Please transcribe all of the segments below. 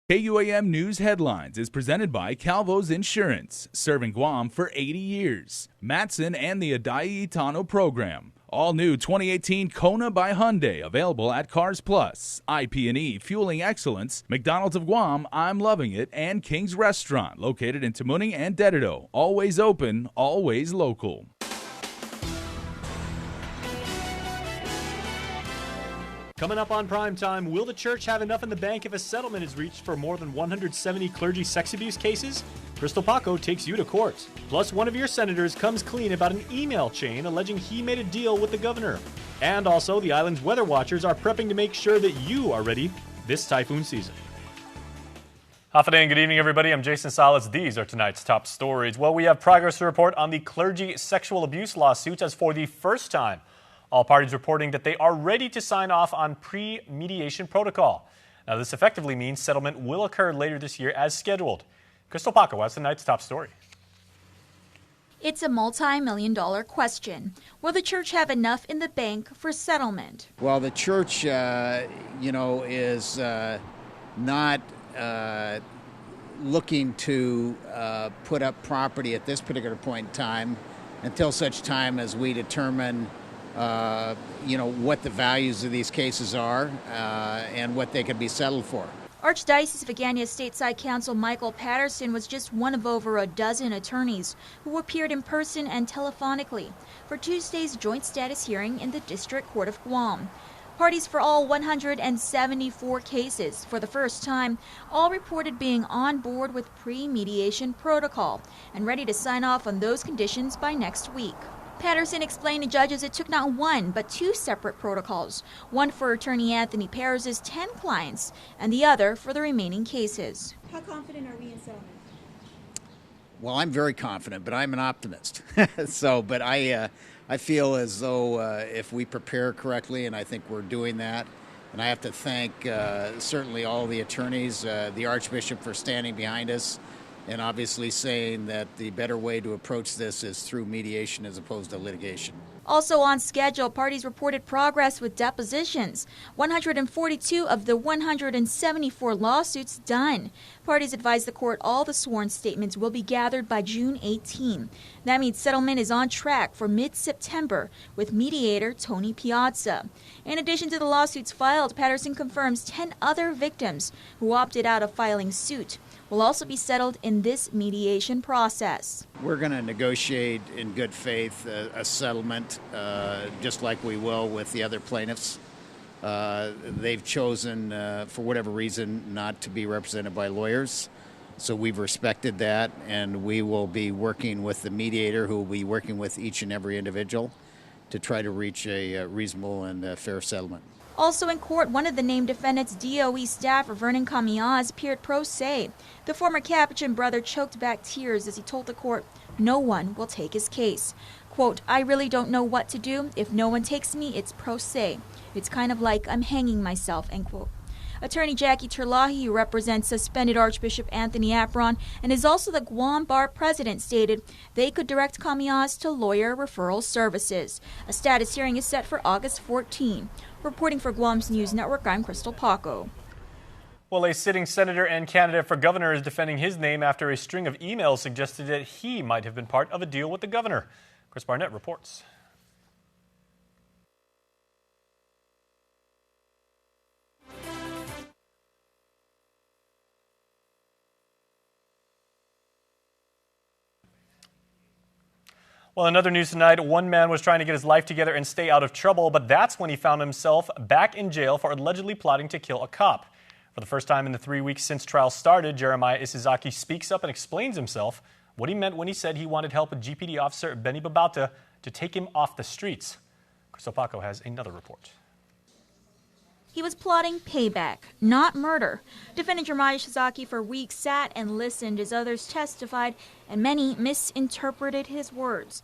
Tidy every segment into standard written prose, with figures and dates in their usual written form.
KUAM News Headlines is presented by Calvo's Insurance, serving Guam for 80 years. Matson and the Adai Itano program. All new 2018 Kona by Hyundai, available at Cars Plus. IP&E Fueling Excellence, McDonald's of Guam, I'm Loving It, and King's Restaurant, located in Tamuning and Dedito. Always open, always local. Coming up on Prime Time, will the church have enough in the bank if a settlement is reached for more than 170 clergy sex abuse cases? Crystal Paco takes you to court. Plus, one of your senators comes clean about an email chain alleging he made a deal with the governor. And also, the island's weather watchers are prepping to make sure that you are ready this typhoon season. Half a day and good evening, everybody. I'm Jason Salas. These are tonight's top stories. Well, we have progress to report on the clergy sexual abuse lawsuits as for the first time. All parties reporting that they are ready to sign off on pre-mediation protocol. Now, this effectively means settlement will occur later this year as scheduled. Crystal Paco has tonight's top story. It's a multi-million-dollar question. Will the church have enough in the bank for settlement? Well, the church, is not looking to put up property at this particular point in time until such time as we determine what the values of these cases are and what they could be settled for. Archdiocese of Agana Stateside Counsel Michael Patterson was just one of over a dozen attorneys who appeared in person and telephonically for Tuesday's joint status hearing in the District Court of Guam. Parties for all 174 cases, for the first time, all reported being on board with pre-mediation protocol and ready to sign off on those conditions by next week. Patterson explained to judges it took not one, but two separate protocols, one for attorney Anthony Perez's 10 clients and the other for the remaining cases. How confident are we in settlement? Well, I'm very confident, but I'm an optimist. But I feel as though if we prepare correctly, and I think we're doing that, and I have to thank certainly all the attorneys, the Archbishop for standing behind us, and obviously saying that the better way to approach this is through mediation as opposed to litigation. Also on schedule, parties reported progress with depositions. 142 of the 174 lawsuits done. Parties advised the court all the sworn statements will be gathered by June 18. That means settlement is on track for mid-September with mediator Tony Piazza. In addition to the lawsuits filed, Patterson confirms 10 other victims who opted out of filing suit will also be settled in this mediation process. We're going to negotiate in good faith a settlement, just like we will with the other plaintiffs. They've chosen, for whatever reason, not to be represented by lawyers. So we've respected that, and we will be working with the mediator who will be working with each and every individual to try to reach a reasonable and fair settlement. Also in court, one of the named defendants' DOE staffer, Vernon Kamiaz, appeared pro se. The former Capuchin brother choked back tears as he told the court no one will take his case. Quote, I really don't know what to do. If no one takes me, it's pro se. It's kind of like I'm hanging myself, end quote. Attorney Jackie Terlahi, who represents suspended Archbishop Anthony Apron and is also the Guam Bar president, stated they could direct Kamiaz to lawyer referral services. A status hearing is set for August 14. Reporting for Guam's News Network, I'm Crystal Paco. Well, a sitting senator and candidate for governor is defending his name after a string of emails suggested that he might have been part of a deal with the governor. Chris Barnett reports. Well, in other news tonight, one man was trying to get his life together and stay out of trouble, but that's when he found himself back in jail for allegedly plotting to kill a cop. For the first time in the 3 weeks since trial started, Jeremiah Isizaki speaks up and explains himself, what he meant when he said he wanted help with GPD officer Benny Babauta to take him off the streets. Crystal Paco has another report. He was plotting payback, not murder. Defendant Jeremiah Shizaki for weeks sat and listened as others testified, and many misinterpreted his words.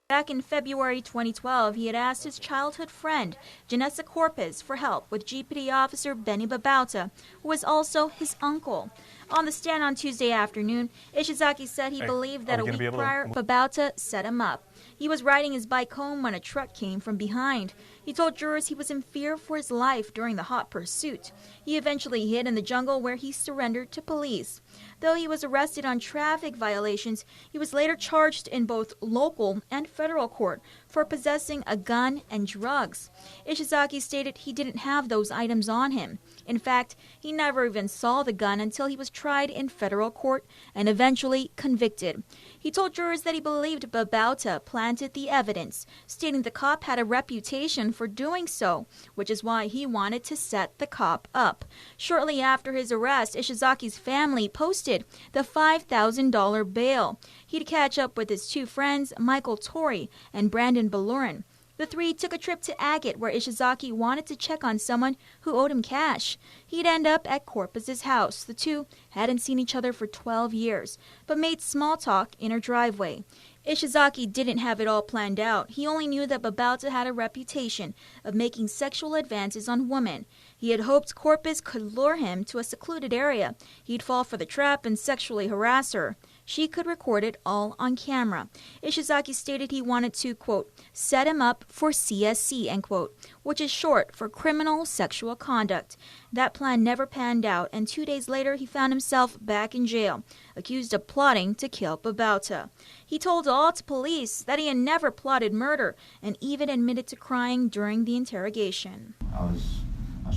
Back in February 2012, he had asked his childhood friend, Janessa Corpez, for help with GPD officer Benny Babauta, who was also his uncle. On the stand on Tuesday afternoon, Ishizaki said he believed that a week prior, Babauta set him up. He was riding his bike home when a truck came from behind. He told jurors he was in fear for his life during the hot pursuit. He eventually hid in the jungle where he surrendered to police. Though he was arrested on traffic violations, he was later charged in both local and federal court for possessing a gun and drugs. Ishizaki stated he didn't have those items on him. In fact, he never even saw the gun until he was tried in federal court and eventually convicted. He told jurors that he believed Babauta planted the evidence, stating the cop had a reputation for doing so, which is why he wanted to set the cop up. Shortly after his arrest, Ishizaki's family posted the $5,000 bail. He'd catch up with his two friends, Michael Torrey and Brandon Belurin. The three took a trip to Agate, where Ishizaki wanted to check on someone who owed him cash. He'd end up at Corpus's house. The two hadn't seen each other for 12 years, but made small talk in her driveway. Ishizaki didn't have it all planned out. He only knew that Babauta had a reputation of making sexual advances on women. He had hoped Corpus could lure him to a secluded area. He'd fall for the trap and sexually harass her. She could record it all on camera. Ishizaki stated he wanted to, quote, set him up for CSC, end quote, which is short for criminal sexual conduct. That plan never panned out, and 2 days later he found himself back in jail, accused of plotting to kill Babauta. He told Alt police that he had never plotted murder and even admitted to crying during the interrogation. I was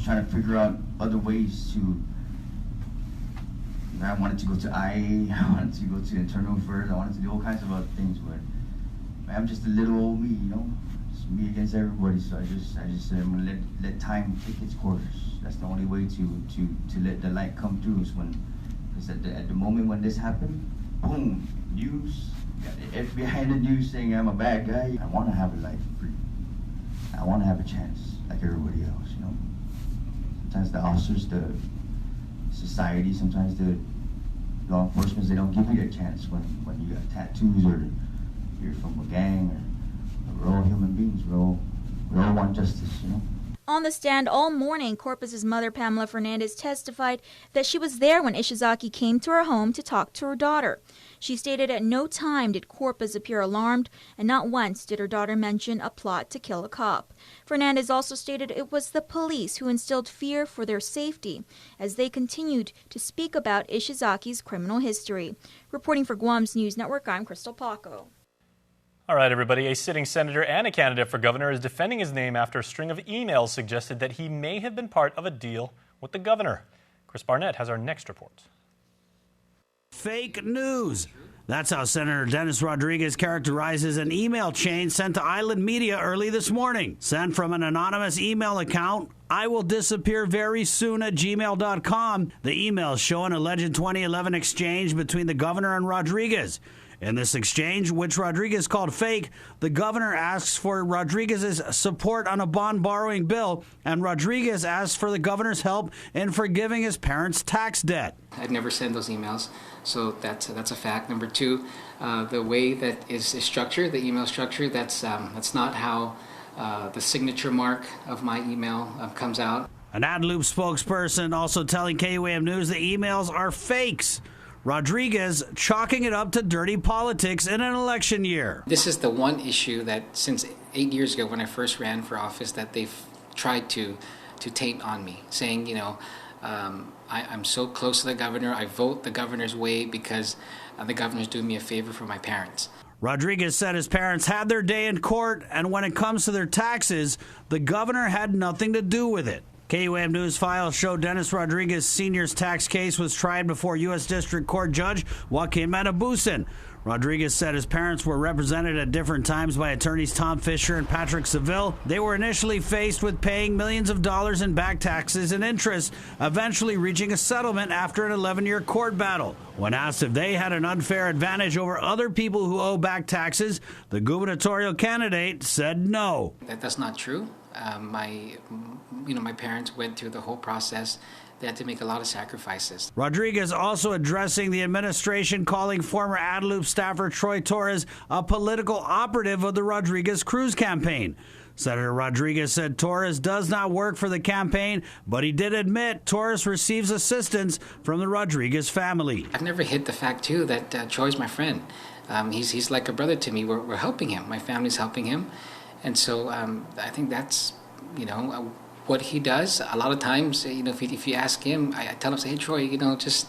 trying to figure out other ways to. I wanted to go to IA, I wanted to go to internal affairs, I wanted to do all kinds of other things, but I'm just a little old me, you know, just me against everybody. So I just said I'm gonna let time take its course. That's the only way to let the light come through is when, because at the moment when this happened, boom, news, got the FBI in the news saying I'm a bad guy. I want to have a life free. I want to have a chance like everybody else, you know. Sometimes the officers, the society, sometimes the law enforcement, they don't give you that chance when you got tattoos or you're from a gang, or we're all human beings, we all want justice, you know. On the stand all morning, Corpus's mother, Pamela Fernandez, testified that she was there when Ishizaki came to her home to talk to her daughter. She stated at no time did Corpus appear alarmed, and not once did her daughter mention a plot to kill a cop. Fernandez also stated it was the police who instilled fear for their safety as they continued to speak about Ishizaki's criminal history. Reporting for Guam's News Network, I'm Crystal Paco. All right, everybody. A sitting senator and a candidate for governor is defending his name after a string of emails suggested that he may have been part of a deal with the governor. Chris Barnett has our next report. Fake news. That's how Senator Dennis Rodriguez characterizes an email chain sent to Island Media early this morning. Sent from an anonymous email account, I will disappear very soon at gmail.com. The emails show an alleged 2011 exchange between the governor and Rodriguez. In this exchange, which Rodriguez called fake, the governor asks for Rodriguez's support on a bond borrowing bill, and Rodriguez asks for the governor's help in forgiving his parents' tax debt. I'd never send those emails, so that's a fact. Number two, the way that is structured, the email structure, that's not how the signature mark of my email comes out. An AdLoop spokesperson also telling KUAM News the emails are fakes. Rodriguez chalking it up to dirty politics in an election year. This is the one issue that since 8 years ago when I first ran for office that they've tried to taint on me, saying, you know, I'm so close to the governor, I vote the governor's way because the governor's doing me a favor for my parents. Rodriguez said his parents had their day in court, and when it comes to their taxes, the governor had nothing to do with it. KUAM News files show Dennis Rodriguez Sr.'s tax case was tried before U.S. District Court Judge Joaquin Matabusin. Rodriguez said his parents were represented at different times by attorneys Tom Fisher and Patrick Seville. They were initially faced with paying millions of dollars in back taxes and interest, eventually reaching a settlement after an 11-year court battle. When asked if they had an unfair advantage over other people who owe back taxes, the gubernatorial candidate said no. That's not true. My parents went through the whole process. they had to make a lot of sacrifices. Rodriguez also addressing the administration, calling former Adelup staffer Troy Torres a political operative of the Rodriguez Cruz campaign. Senator Rodriguez said Torres does not work for the campaign, but he did admit Torres receives assistance from the Rodriguez family. I've never hid the fact, too, that Troy's my friend. He's like a brother to me. We're helping him. My family's helping him. And so I think that's, what he does. A lot of times, if you ask him, I tell him, say, hey, Troy, just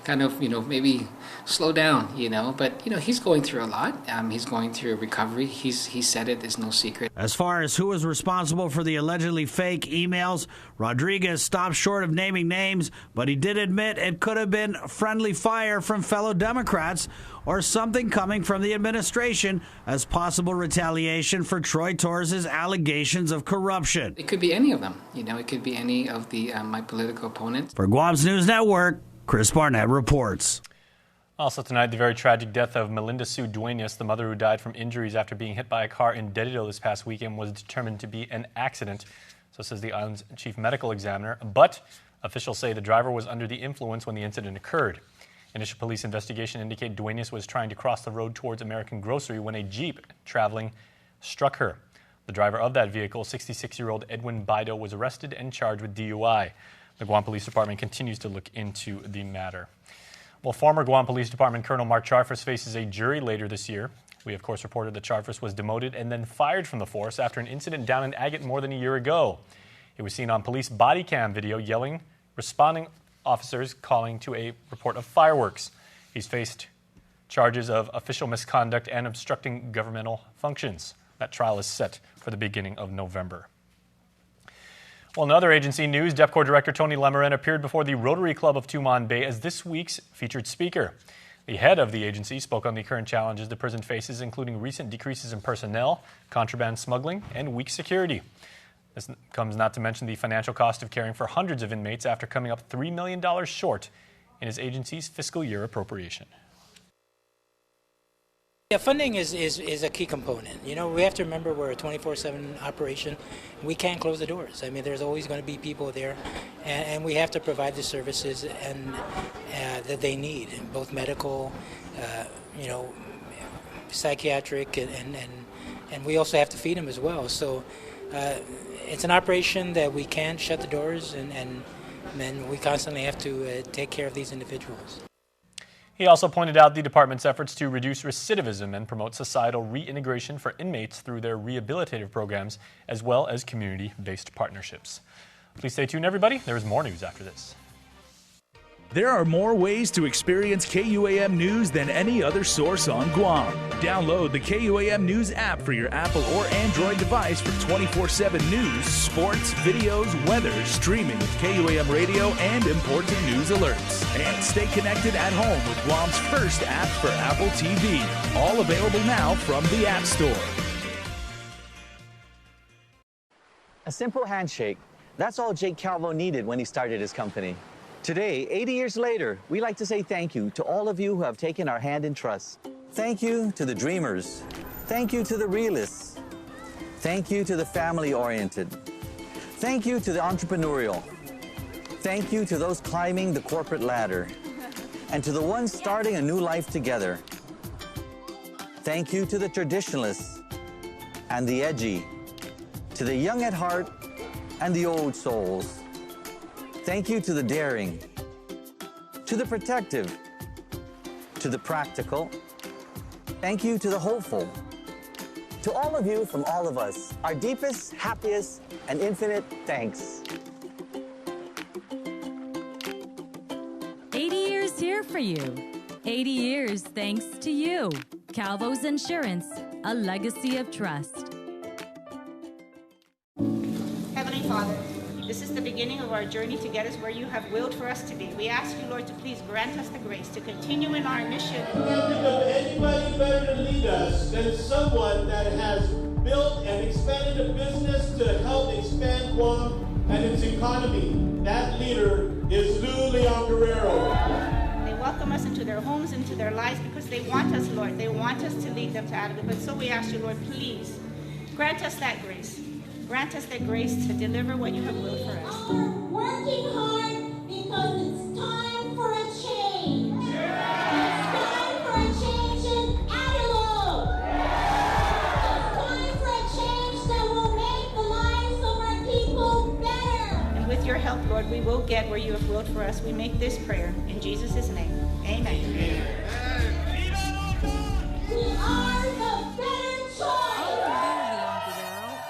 kind of, maybe slow down, But, he's going through a lot. He's going through a recovery. He said it is no secret. As far as who is responsible for the allegedly fake emails, Rodriguez stopped short of naming names, but he did admit it could have been friendly fire from fellow Democrats or something coming from the administration as possible retaliation for Troy Torres' allegations of corruption. It could be any of them. It could be any of the my political opponents. For Guam's News Network, Chris Barnett reports. Also tonight, the very tragic death of Melinda Sue Duenas, the mother who died from injuries after being hit by a car in Dededo this past weekend, was determined to be an accident, so says the island's chief medical examiner. But officials say the driver was under the influence when the incident occurred. Initial police investigation indicate Duenas was trying to cross the road towards American Grocery when a Jeep traveling struck her. The driver of that vehicle, 66-year-old Edwin Bido, was arrested and charged with DUI. The Guam Police Department continues to look into the matter. Well, former Guam Police Department Colonel Mark Charfus faces a jury later this year. We, of course, reported that Charfus was demoted and then fired from the force after an incident down in Agate more than a year ago. He was seen on police body cam video yelling, responding officers calling to a report of fireworks. He's faced charges of official misconduct and obstructing governmental functions. That trial is set for the beginning of November. Well, in other agency news, DEPCOR Director Tony Lemoren appeared before the Rotary Club of Tumon Bay as this week's featured speaker. The head of the agency spoke on the current challenges the prison faces, including recent decreases in personnel, contraband smuggling, and weak security. This comes not to mention the financial cost of caring for hundreds of inmates after coming up $3 million short in his agency's fiscal year appropriation. Yeah, funding is a key component. We have to remember we're a 24/7 operation. We can't close the doors. I mean, there's always going to be people there, and we have to provide the services that they need, both medical, psychiatric, and we also have to feed them as well. So it's an operation that we can't shut the doors, and we constantly have to take care of these individuals. He also pointed out the department's efforts to reduce recidivism and promote societal reintegration for inmates through their rehabilitative programs, as well as community-based partnerships. Please stay tuned, everybody. There is more news after this. There are more ways to experience KUAM News than any other source on Guam. Download the KUAM News app for your Apple or Android device for 24/7 news, sports, videos, weather, streaming with KUAM radio, and important news alerts. And stay connected at home with Guam's first app for Apple TV. All available now from the App Store. A simple handshake. That's all Jake Calvo needed when he started his company. Today, 80 years later, we like to say thank you to all of you who have taken our hand in trust. Thank you to the dreamers. Thank you to the realists. Thank you to the family-oriented. Thank you to the entrepreneurial. Thank you to those climbing the corporate ladder. And to the ones starting a new life together. Thank you to the traditionalists and the edgy. To the young at heart and the old souls. Thank you to the daring, to the protective, to the practical. Thank you to the hopeful. To all of you from all of us, our deepest, happiest, and infinite thanks. 80 years here for you. 80 years thanks to you. Calvo's Insurance, a legacy of trust. Heavenly Father, this is the beginning of our journey to get us where you have willed for us to be. We ask you, Lord, to please grant us the grace to continue in our mission. We can't think of anybody better to lead us than someone that has built and expanded a business to help expand Guam and its economy. That leader is Lou Leon Guerrero. They welcome us into their homes, into their lives, because they want us, Lord. They want us to lead them to Advocate. But so we ask you, Lord, please grant us that grace. Grant us the grace to deliver what you have willed for us. Working hard, being because it's time for a change. It's time for a change in Adello. It's time for a change that will make the lives of our people better. And with your help, Lord, we will get where you have willed for us. We make this prayer in Jesus' name. Amen. We are the better choice.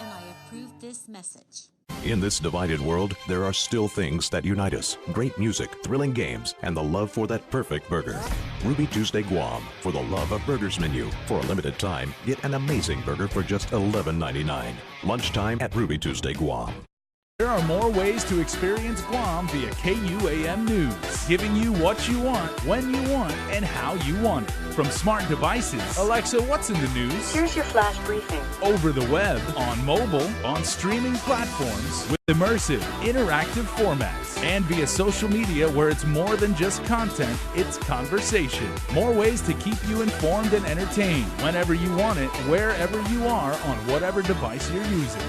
And I approve this message. In this divided world, there are still things that unite us. Great music, thrilling games, and the love for that perfect burger. Ruby Tuesday Guam, for the love of burgers menu. For a limited time, get an amazing burger for just $11.99. Lunchtime at Ruby Tuesday Guam. There are more ways to experience Guam via KUAM News, giving you what you want, when you want, and how you want it. From smart devices, Alexa, what's in the news? Here's your flash briefing. Over the web, on mobile, on streaming platforms, with immersive, interactive formats, and via social media where it's more than just content, it's conversation. More ways to keep you informed and entertained whenever you want it, wherever you are, on whatever device you're using.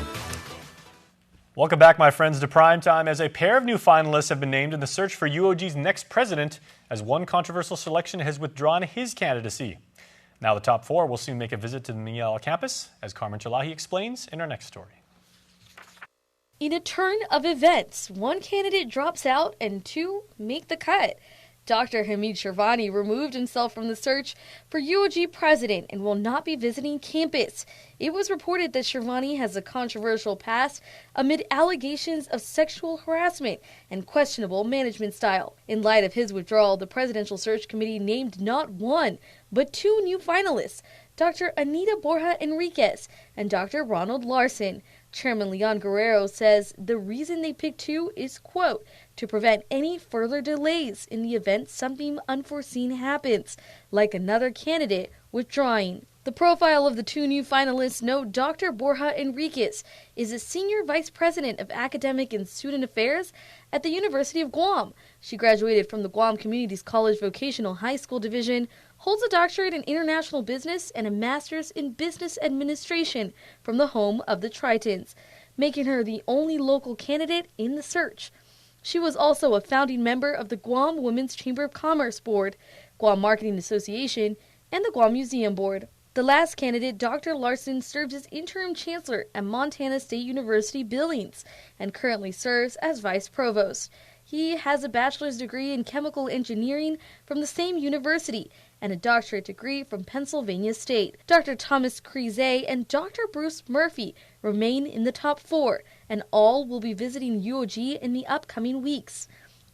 Welcome back, my friends, to Primetime, as a pair of new finalists have been named in the search for UOG's next president, as one controversial selection has withdrawn his candidacy. Now the top four will soon make a visit to the Miel campus, as Carmen Chalahi explains in our next story. In a turn of events, one candidate drops out and two make the cut. Dr. Hamid Shervani removed himself from the search for UOG president and will not be visiting campus. It was reported that Shervani has a controversial past amid allegations of sexual harassment and questionable management style. In light of his withdrawal, the Presidential Search Committee named not one, but two new finalists, Dr. Anita Borja Enriquez and Dr. Ronald Larson. Chairman Leon Guerrero says the reason they picked two is, quote, to prevent any further delays in the event something unforeseen happens, like another candidate withdrawing. The profile of the two new finalists note Dr. Borja Enriquez is a senior vice president of academic and student affairs at the University of Guam. She graduated from the Guam Communities College Vocational High School Division, holds a doctorate in international business and a master's in business administration from the home of the Tritons, making her the only local candidate in the search. She was also a founding member of the Guam Women's Chamber of Commerce Board, Guam Marketing Association, and the Guam Museum Board. The last candidate, Dr. Larson, serves as interim chancellor at Montana State University Billings and currently serves as vice provost. He has a bachelor's degree in chemical engineering from the same university and a doctorate degree from Pennsylvania State. Dr. Thomas Crize and Dr. Bruce Murphy remain in the top four, and all will be visiting UOG in the upcoming weeks.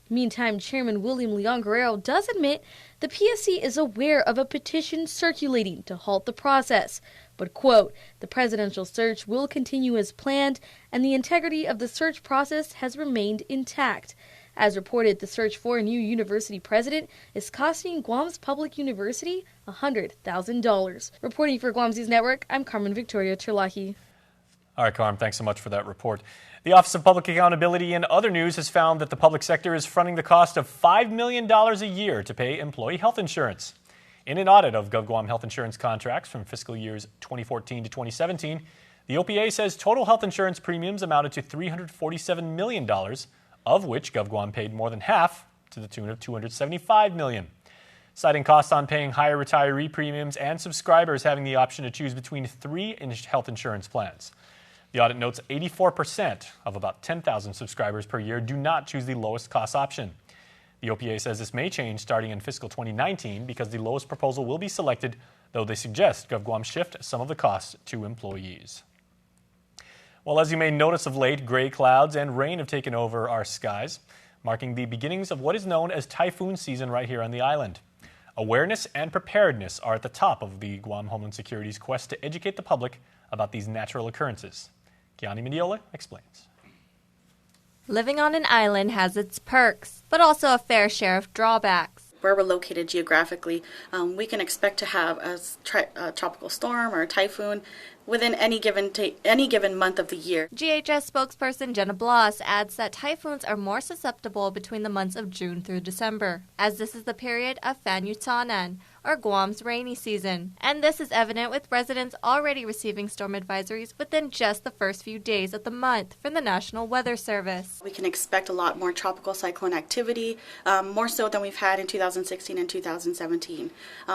Meantime, Chairman William Leon Guerrero does admit the PSC is aware of a petition circulating to halt the process, but, quote, the presidential search will continue as planned and the integrity of the search process has remained intact. As reported, the search for a new university president is costing Guam's public university $100,000. Reporting for Guam's News Network, I'm Carmen Victoria Terlahi. All right, Carmen, thanks so much for that report. The Office of Public Accountability and other news has found that the public sector is fronting the cost of $5 million a year to pay employee health insurance. In an audit of GovGuam health insurance contracts from fiscal years 2014 to 2017, the OPA says total health insurance premiums amounted to $347 million, of which GovGuam paid more than half, to the tune of $275 million. Citing costs on paying higher retiree premiums and subscribers having the option to choose between three health insurance plans. The audit notes 84% of about 10,000 subscribers per year do not choose the lowest cost option. The OPA says this may change starting in fiscal 2019 because the lowest proposal will be selected, though they suggest GovGuam shift some of the costs to employees. Well, as you may notice of late, gray clouds and rain have taken over our skies, marking the beginnings of what is known as typhoon season right here on the island. Awareness and preparedness are at the top of the Guam Homeland Security's quest to educate the public about these natural occurrences. Kiani Mendiola explains. Living on an island has its perks, but also a fair share of drawbacks. Where we're located geographically, we can expect to have a tropical storm or a typhoon within any given month of the year. GHS spokesperson Jenna Bloss adds that typhoons are more susceptible between the months of June through December, as this is the period of Fanyutanan, or Guam's rainy season. And this is evident with residents already receiving storm advisories within just the first few days of the month from the National Weather Service. We can expect a lot more tropical cyclone activity, more so than we've had in 2016 and 2017.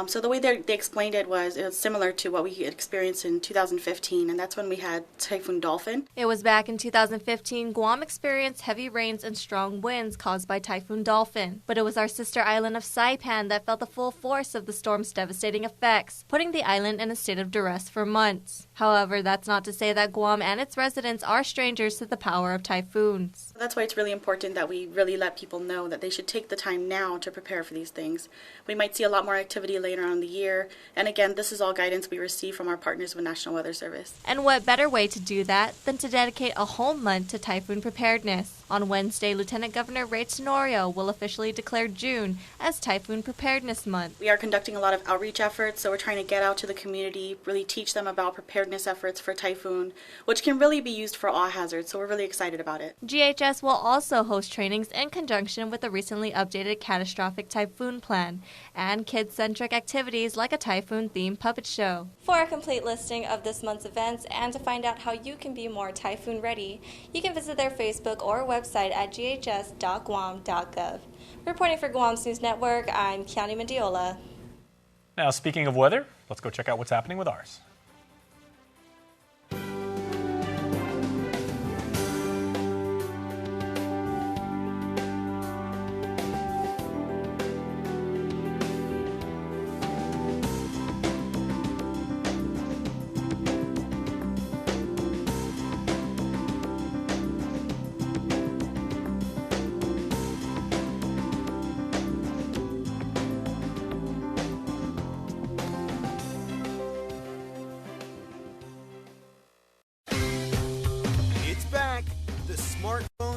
So the way they explained it was similar to what we experienced in 2015, and that's when we had Typhoon Dolphin. It was back in 2015, Guam experienced heavy rains and strong winds caused by Typhoon Dolphin. But it was our sister island of Saipan that felt the full force of the storm's devastating effects, putting the island in a state of duress for months. However, that's not to say that Guam and its residents are strangers to the power of typhoons. That's why it's really important that we really let people know that they should take the time now to prepare for these things. We might see a lot more activity later on in the year, and again, this is all guidance we receive from our partners with National Weather Service. And what better way to do that than to dedicate a whole month to typhoon preparedness? On Wednesday, Lieutenant Governor Ray Tenorio will officially declare June as Typhoon Preparedness Month. We are conducting a lot of outreach efforts, so we're trying to get out to the community, really teach them about preparedness efforts for typhoon, which can really be used for all hazards, so we're really excited about it. GHS will also host trainings in conjunction with the recently updated Catastrophic Typhoon Plan and kid-centric activities like a typhoon-themed puppet show. For a complete listing of this month's events and to find out how you can be more typhoon ready, you can visit their Facebook or website at ghs.guam.gov. Reporting for Guam's News Network, I'm Kiani Mendiola. Now, speaking of weather, let's go check out what's happening with ours.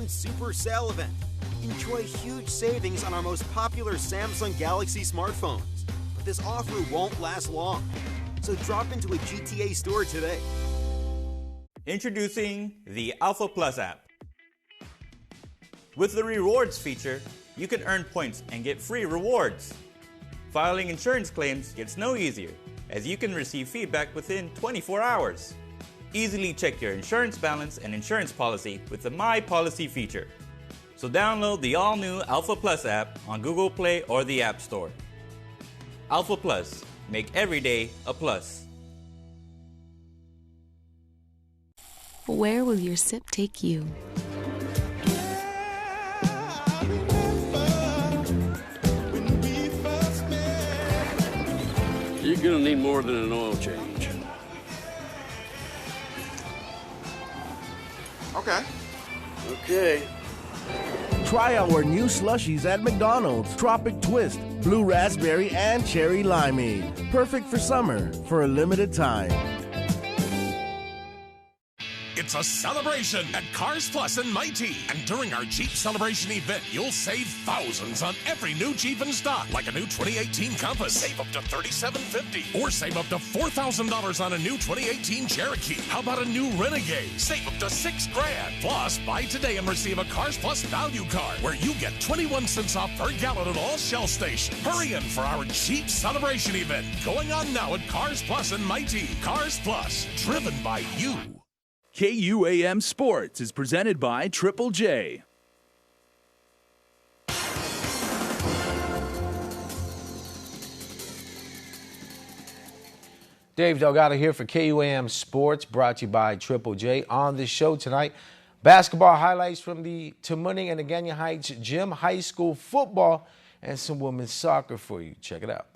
Super Sale event. Enjoy huge savings on our most popular Samsung Galaxy smartphones. But this offer won't last long. So drop into a GTA store today. Introducing the Alpha Plus app. With the rewards feature, you can earn points and get free rewards. Filing insurance claims gets no easier, as you can receive feedback within 24 hours. Easily check your insurance balance and insurance policy with the My Policy feature. So download the all-new Alpha Plus app on Google Play or the App Store. Alpha Plus, make every day a plus. Where will your sip take you? You're gonna need more than an oil change. Okay. Try our new slushies at McDonald's. Tropic Twist, Blue Raspberry, and Cherry Limeade. Perfect for summer for a limited time. It's a celebration at Cars Plus and Mighty. And during our Jeep Celebration event, you'll save thousands on every new Jeep in stock, like a new 2018 Compass. Save up to $3,750. Or save up to $4,000 on a new 2018 Cherokee. How about a new Renegade? Save up to $6,000. Plus, buy today and receive a Cars Plus value card, where you get 21 cents off per gallon at all Shell stations. Hurry in for our Jeep Celebration event, going on now at Cars Plus and Mighty. Cars Plus, driven by you. KUAM Sports is presented by Triple J. Dave Delgado here for KUAM Sports, brought to you by Triple J. On this show tonight, basketball highlights from the Tamuning and Agana Heights Gym High School football and some women's soccer for you. Check it out.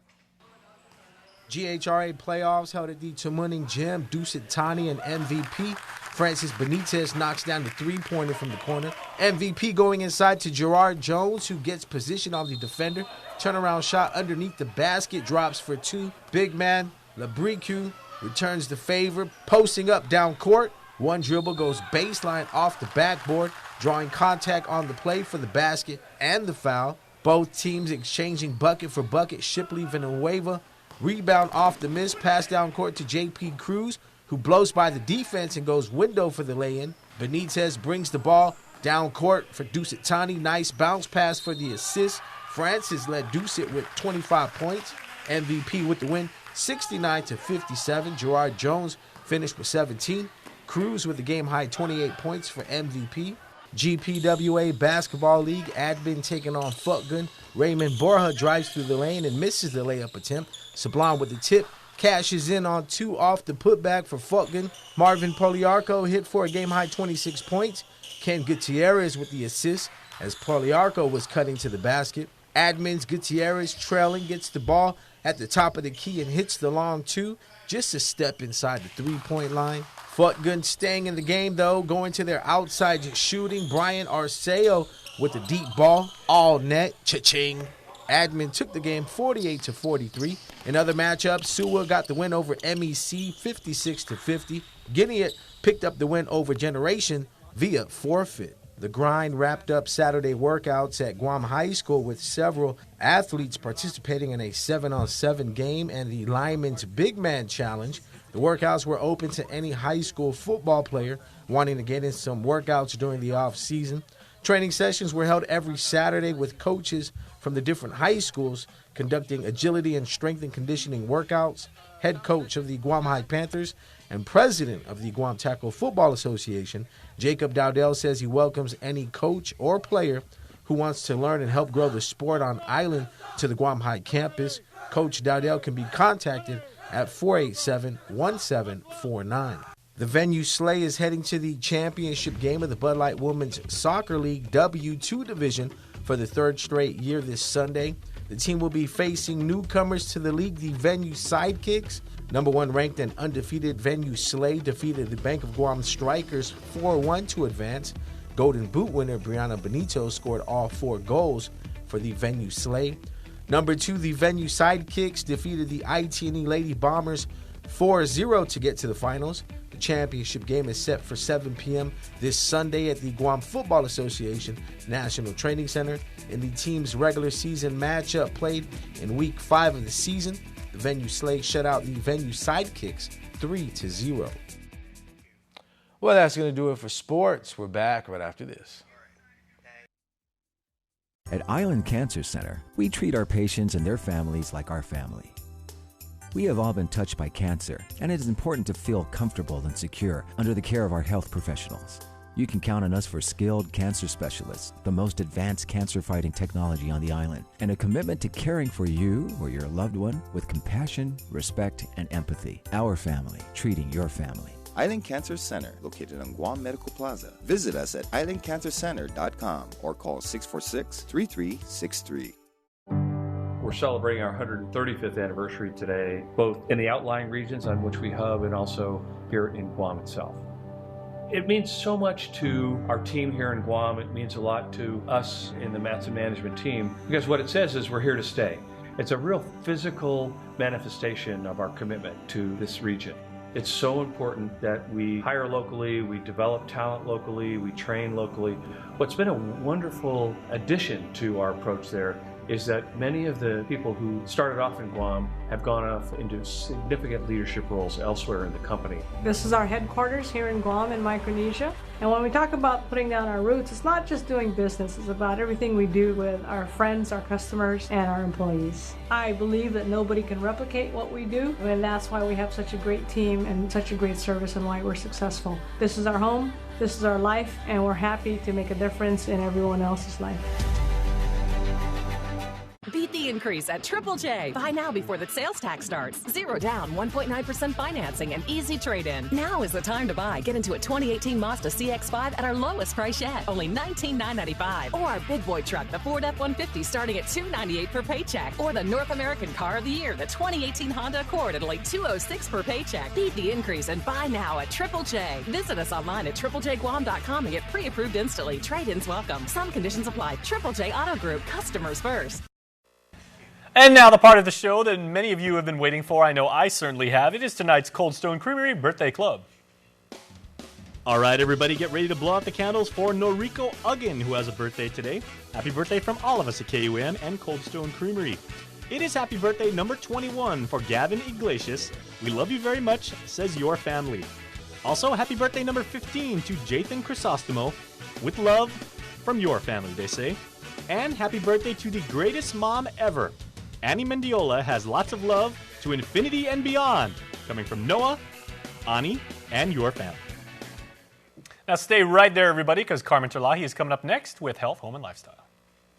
GHRA playoffs held at the Tamuning Gym. Dusit Tani and MVP. Francis Benitez knocks down the three-pointer from the corner. MVP going inside to Gerard Jones, who gets position on the defender. Turnaround shot underneath the basket, drops for two. Big man Labricu returns the favor, posting up down court. One dribble goes baseline off the backboard, drawing contact on the play for the basket and the foul. Both teams exchanging bucket for bucket. Shipley Villanueva rebound off the miss, pass down court to J.P. Cruz, who blows by the defense and goes window for the lay-in. Benitez brings the ball down court for Dusit Tani. Nice bounce pass for the assist. Francis led Dusit with 25 points. MVP with the win, 69-57. Gerard Jones finished with 17. Cruz with the game-high 28 points for MVP. GPWA Basketball League, Admin taking on Fuckgun. Raymond Borja drives through the lane and misses the layup attempt. Sublime with the tip, cashes in on 2 off the putback for Fuckgun. Marvin Poliarco hit for a game-high 26 points. Ken Gutierrez with the assist as Poliarco was cutting to the basket. Admin's Gutierrez trailing, gets the ball at the top of the key and hits the long 2, just a step inside the three-point line. Fuckgun staying in the game, though, going to their outside shooting. Brian Arceo with the deep ball, all net, cha-ching. Admin took the game 48-43. In other matchups, Sewell got the win over MEC 56-50. Gideon picked up the win over Generation via forfeit. The grind wrapped up Saturday workouts at Guam High School with several athletes participating in a 7-on-7 game and the Lineman's Big Man Challenge. The workouts were open to any high school football player wanting to get in some workouts during the off season. Training sessions were held every Saturday with coaches from the different high schools conducting agility and strength and conditioning workouts. Head coach of the Guam High Panthers and president of the Guam Tackle Football Association, Jacob Dowdell, says he welcomes any coach or player who wants to learn and help grow the sport on island to the Guam High campus. Coach Dowdell can be contacted at 487-1749. The Venue Slay is heading to the championship game of the Bud Light Women's Soccer League W2 division for the 3rd straight year this Sunday. The team will be facing newcomers to the league, the Venue Sidekicks. Number 1 ranked and undefeated Venue Slay defeated the Bank of Guam Strikers 4-1 to advance. Golden Boot winner Brianna Benito scored all 4 goals for the Venue Slay. Number 2, the Venue Sidekicks defeated the IT&E Lady Bombers 4-0 to get to the finals. The championship game is set for 7 p.m. this Sunday at the Guam Football Association National Training Center. In the team's regular season matchup played in Week 5 of the season, the Venue Slay shut out the Venue Sidekicks 3-0. Well, that's going to do it for sports. We're back right after this. At Island Cancer Center, we treat our patients and their families like our family. We have all been touched by cancer, and it is important to feel comfortable and secure under the care of our health professionals. You can count on us for skilled cancer specialists, the most advanced cancer-fighting technology on the island, and a commitment to caring for you or your loved one with compassion, respect, and empathy. Our family, treating your family. Island Cancer Center, located on Guam Medical Plaza. Visit us at islandcancercenter.com or call 646-3363. We're celebrating our 135th anniversary today, both in the outlying regions on which we hub and also here in Guam itself. It means so much to our team here in Guam. It means a lot to us in the Matson management team, because what it says is we're here to stay. It's a real physical manifestation of our commitment to this region. It's so important that we hire locally, we develop talent locally, we train locally. What's been a wonderful addition to our approach there is that many of the people who started off in Guam have gone off into significant leadership roles elsewhere in the company. This is our headquarters here in Guam in Micronesia. And when we talk about putting down our roots, it's not just doing business, it's about everything we do with our friends, our customers, and our employees. I believe that nobody can replicate what we do, and that's why we have such a great team and such a great service and why we're successful. This is our home, this is our life, and we're happy to make a difference in everyone else's life. Beat the increase at Triple J. Buy now before the sales tax starts. 0 down, 1.9% financing, and easy trade-in. Now is the time to buy. Get into a 2018 Mazda CX-5 at our lowest price yet, only $19,995. Or our big boy truck, the Ford F-150, starting at $298 per paycheck. Or the North American Car of the Year, the 2018 Honda Accord at only $206 per paycheck. Beat the increase and buy now at Triple J. Visit us online at triplejguam.com and get pre-approved instantly. Trade-ins welcome. Some conditions apply. Triple J Auto Group. Customers first. And now the part of the show that many of you have been waiting for. I know I certainly have. It is tonight's Cold Stone Creamery Birthday Club. All right, everybody, get ready to blow out the candles for Noriko Uggan, who has a birthday today. Happy birthday from all of us at KUAM and Cold Stone Creamery. It is happy birthday number 21 for Gavin Iglesias. We love you very much, says your family. Also, happy birthday number 15 to Jathan Chrysostomo. With love from your family, they say. And happy birthday to the greatest mom ever, Annie Mendiola has lots of love to infinity and beyond, coming from Noah, Ani, and your family. Now stay right there, everybody, because Carmen Terlahi is coming up next with Health, Home, and Lifestyle.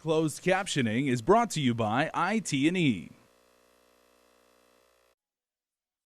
Closed captioning is brought to you by IT&E.